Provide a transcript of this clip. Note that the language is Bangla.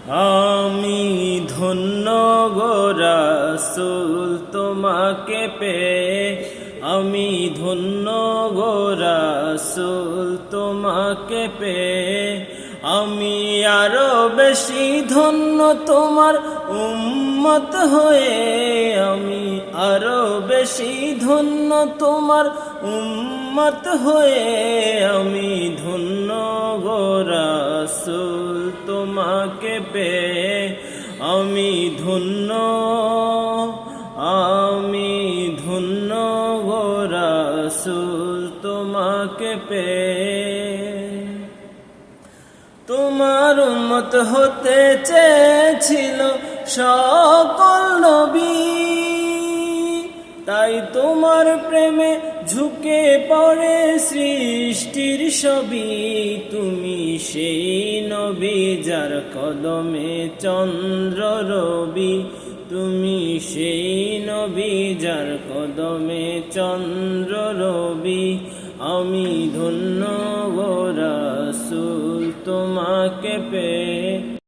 আমি ধন্য গো রাসূল তোমাকে পেয়ে, আমি ধন্য গো রাসূল তোমাকে পেয়ে। আমি আরো বেশি ধন্য তোমার উম্মত হয়ে, আমি আরো বেশি ধন্য তোমার উম্মত হয়ে। আমি ধন্য গো রাসূল তোমাকে পেয়ে, আমি ধন্য, আমি ধন্য গো রাসূল তোমাকে পেয়ে। তোমার উম্মত হতে চেয়েছিল সকল নবী, তাই তোমার প্রেমে ঝুঁকে পড়ে সৃষ্টির সবই। তুমি সেই নবী যার কদমে চন্দ্র রবি, তুমি সেই নবী যার কদমে চন্দ্র রবি। আমি ধন্য গো রাসূল তোমাকে পেয়ে।